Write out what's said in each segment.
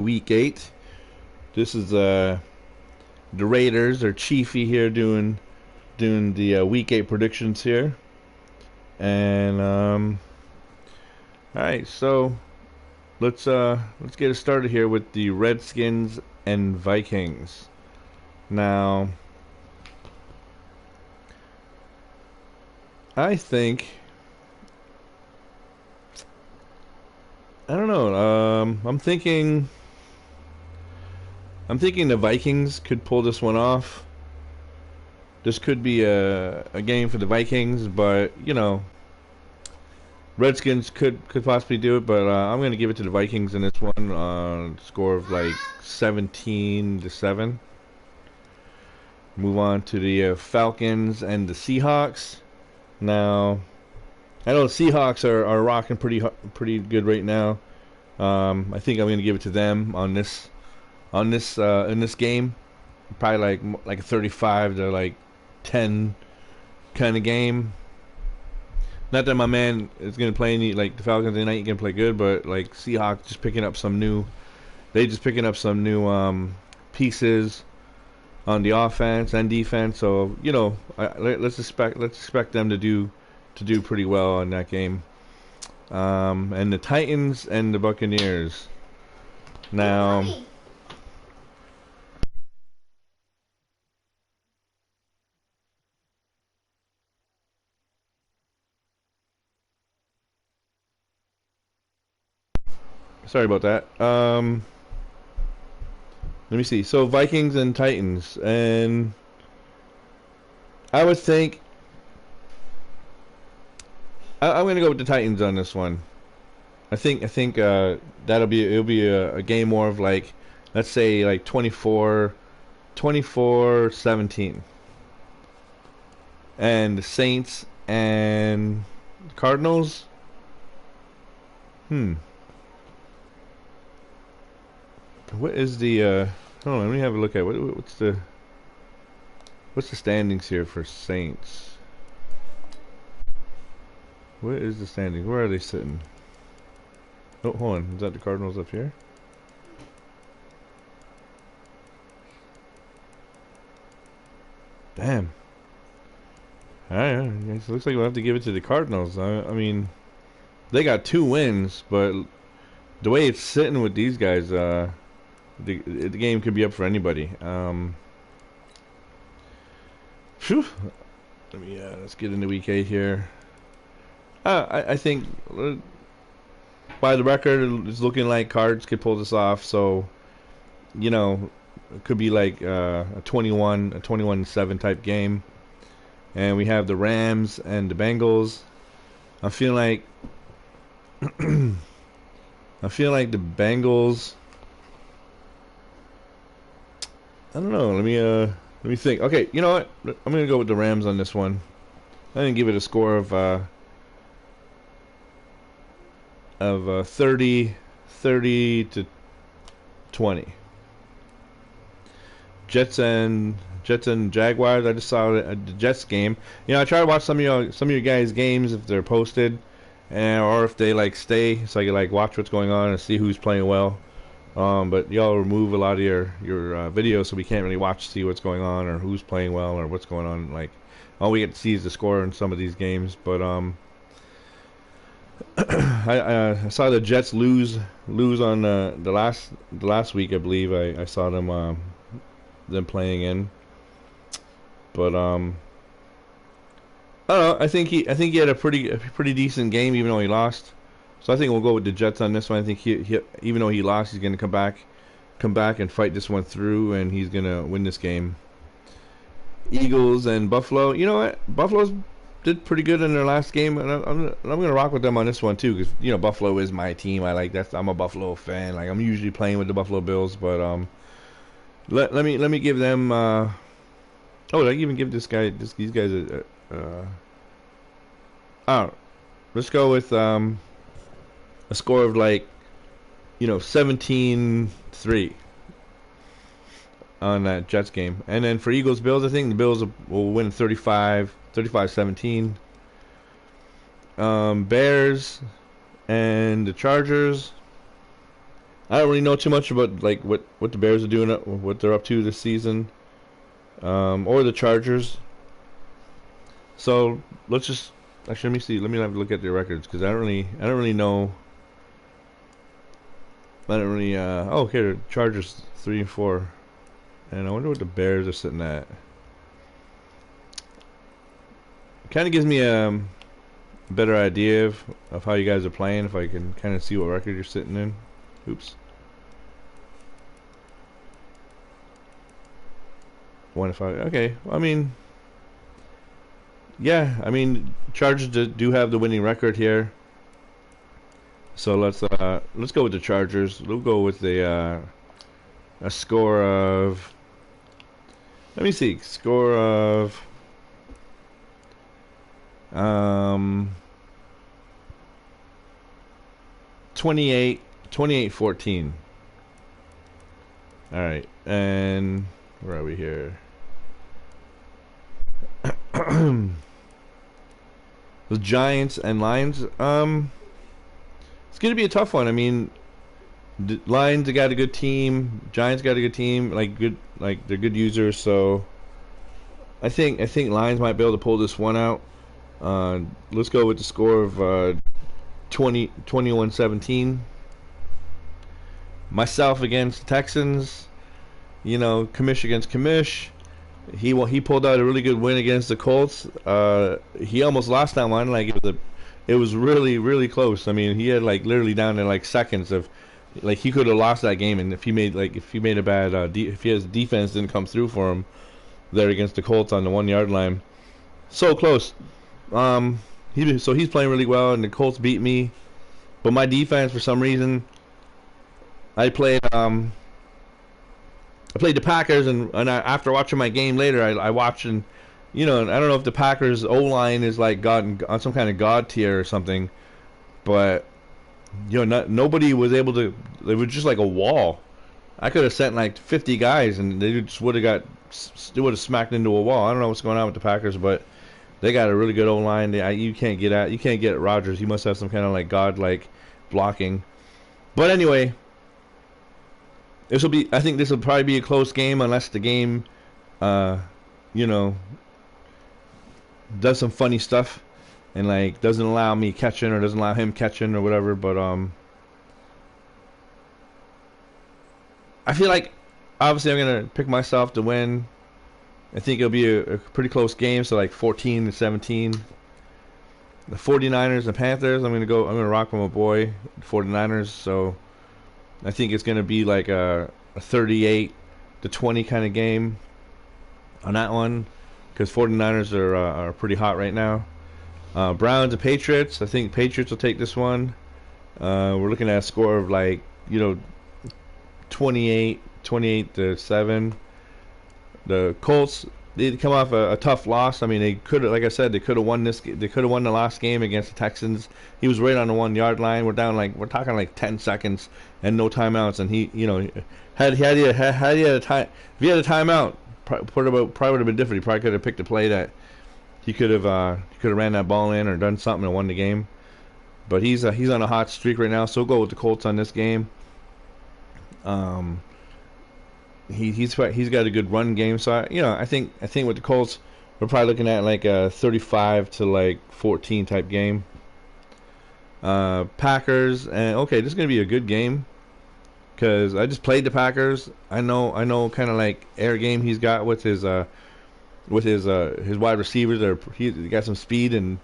Week 8. This is the Raiders or Chiefy here doing the Week 8 predictions here. And all right, so let's get it started here with the Redskins and Vikings. Now, I think I don't know. I'm thinking the Vikings could pull this one off. This could be a game for the Vikings, but Redskins could possibly do it. But I'm going to give it to the Vikings in this one. Score of like 17-7. Move on to the Falcons and the Seahawks. Now, I know the Seahawks are rocking pretty good right now. I think I'm going to give it to them on this in this game. Probably like a 35 to like 10 kind of game. Not that my man is going to play any like the Falcons tonight. He can play good, but like Seahawks just picking up some new. They just picking up some new pieces on the offense and defense. So let's expect them to do pretty well in that game. And the Titans and the Buccaneers. Now, sorry about that. Let me see. So Vikings and Titans, and I would think I'm gonna go with the Titans on this one. I think it'll be a game more of like, let's say like 24-17. And the Saints and Cardinals. Hmm. What is the hold on, let me have a look at what's the standings here for Saints? What is the standings? Where are they sitting? Oh, hold on. Is that the Cardinals up here? Damn. Alright, it looks like we'll have to give it to the Cardinals. I mean, they got 2 wins, but the way it's sitting with these guys, the game could be up for anybody. Phew. Let's get into week 8 here. I think by the record, it's looking like Cards could pull this off. So, it could be like a 21-7 type game. And we have the Rams and the Bengals. I feel like the Bengals. I don't know. Let me think. Okay, you know what? I'm gonna go with the Rams on this one. I'm gonna give it a score of 30 to 20. Jets and Jaguars. I just saw the Jets game. I try to watch some of your guys' games if they're posted, or if they like stay, so I can like watch what's going on and see who's playing well. But y'all remove a lot of your videos, so we can't really see what's going on or who's playing well or what's going on. Like all we get to see is the score in some of these games. But I saw the Jets lose on the last week. I believe I saw them playing in. But I don't know. I think he had a pretty decent game, even though he lost. So I think we'll go with the Jets on this one. I think he even though he lost, he's going to come back and fight this one through, and he's going to win this game. Eagles and Buffalo. You know what? Buffalo's did pretty good in their last game, and I'm going to rock with them on this one too, because Buffalo is my team. I like that. I'm a Buffalo fan. Like I'm usually playing with the Buffalo Bills, but let me give them. Did I even give these guys a? Oh, let's go with a score of like 17-3 on that Jets game. And then for Eagles Bills, I think the Bills will win 35-17. Bears and the Chargers. I don't really know too much about like what the Bears are doing, what they're up to this season, or the Chargers. So let's just actually let me see. Let me have a look at their records because I don't really know. I don't really. Oh, okay, the Chargers 3-4, and I wonder what the Bears are sitting at. Kind of gives me a better idea of how you guys are playing if I can kind of see what record you're sitting in. Oops. 1-5. Okay. Well, I mean, yeah. I mean, Chargers do have the winning record here. So let's go with the Chargers. We'll go with a score of. Let me see. Score of. Um. 28-14. All right, and where are we here? The Giants and Lions. It's gonna be a tough one. I mean, the Lions have got a good team. Giants got a good team. They're good users. So I think Lions might be able to pull this one out. Let's go with the score of 21-17. Myself against the Texans. You know, Kamish against Kamish. He pulled out a really good win against the Colts. He almost lost that one. Like it was really really close. I mean, he had like literally down to like seconds of like he could have lost that game. And if he made a bad if his defense didn't come through for him there against the Colts on the 1 yard line, so close. He's playing really well, and the Colts beat me. But my defense, for some reason, I played the Packers, and after watching my game later, I watched, and you know, I don't know if the Packers O line is like God on some kind of God tier or something, but you know, nobody was able to. It was just like a wall. I could have sent like 50 guys, and they just would have smacked into a wall. I don't know what's going on with the Packers, but they got a really good O line. You can't get at Rodgers. He must have some kind of like God-like blocking. But anyway, I think this will probably be a close game unless the game, you know, does some funny stuff and like doesn't allow me catching or doesn't allow him catching or whatever. But I feel like obviously I'm gonna pick myself to win. I think it'll be a pretty close game, so like 14-17. The 49ers and Panthers, I'm gonna rock with my boy, 49ers, so I think it's gonna be like a 38-20 kind of game on that one, because 49ers are pretty hot right now. Browns and Patriots, I think Patriots will take this one. We're looking at a score of like, you know, 28-7. The Colts, they come off a tough loss. I mean, they could have, like I said, they could have won this. They could have won the last game against the Texans. He was right on the 1 yard line. We're talking like 10 seconds and no timeouts. And he, you know, had he had a timeout, probably would have been different. He probably could have picked a play that he could have ran that ball in or done something and won the game. But he's on a hot streak right now. So we'll go with the Colts on this game. He's got a good run game, so I think with the Colts we're probably looking at like a 35-14 type game. Packers, and okay, this is gonna be a good game because I just played the Packers. I know kind of like air game he's got with his wide receivers. He got some speed, and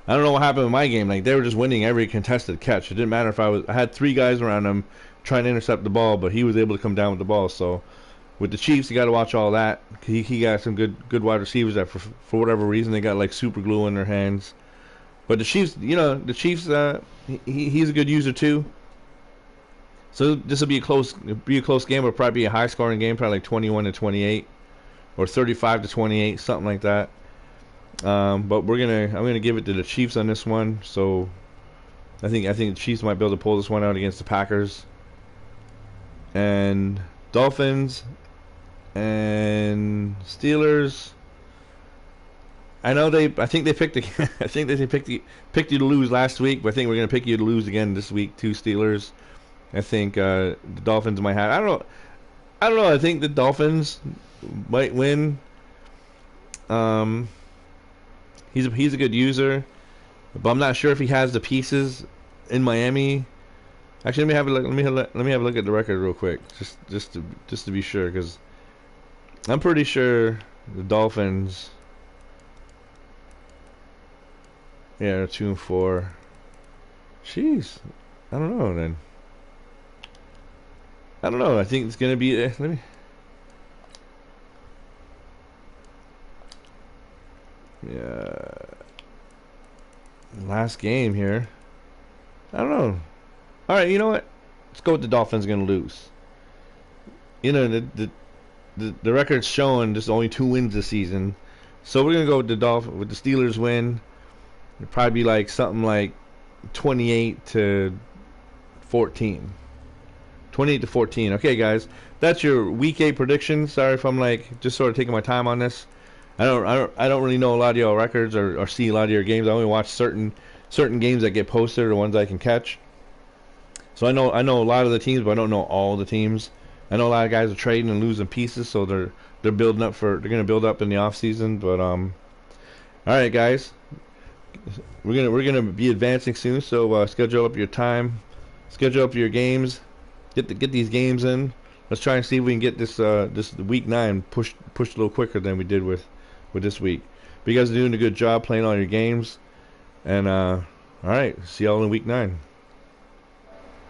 I don't know what happened with my game. Like they were just winning every contested catch. It didn't matter if I had 3 guys around him trying to intercept the ball, but he was able to come down with the ball. So with the Chiefs, you got to watch all that. He got some good wide receivers that for whatever reason they got like super glue in their hands. But the Chiefs, he's a good user too. So this will be a close game. It'll probably be a high scoring game, probably like 21-28 or 35-28, something like that. But I'm gonna give it to the Chiefs on this one. So I think the Chiefs might be able to pull this one out against the Packers. And Dolphins and Steelers. I think they picked you to lose last week, but I think we're gonna pick you to lose again this week too, Steelers. I think the Dolphins might have. I don't know. I don't know. I think the Dolphins might win. Um, he's a good user, but I'm not sure if he has the pieces in Miami. Actually, let me have a look. Let me have a look at the record real quick, just to be sure, because I'm pretty sure the Dolphins. Yeah, they're 2-4. Jeez, I don't know then. I don't know. I think it's gonna be. Let me. Yeah. Last game here. I don't know. All right, you know what? Let's go with the Dolphins gonna lose. You know the record's showing there's only 2 wins this season, so we're gonna go with the Steelers win. It'd probably be like something like 28-14. 28-14. Okay, guys, that's your Week 8 prediction. Sorry if I'm like just sort of taking my time on this. I don't really know a lot of your records or see a lot of your games. I only watch certain games that get posted or ones I can catch. So I know a lot of the teams, but I don't know all the teams. I know a lot of guys are trading and losing pieces, so they're gonna build up in the off season. But all right, guys, we're gonna be advancing soon. So schedule up your time, schedule up your games, get these games in. Let's try and see if we can get this week 9 pushed a little quicker than we did with this week. But you guys are doing a good job playing all your games, and all right, see y'all in week 9.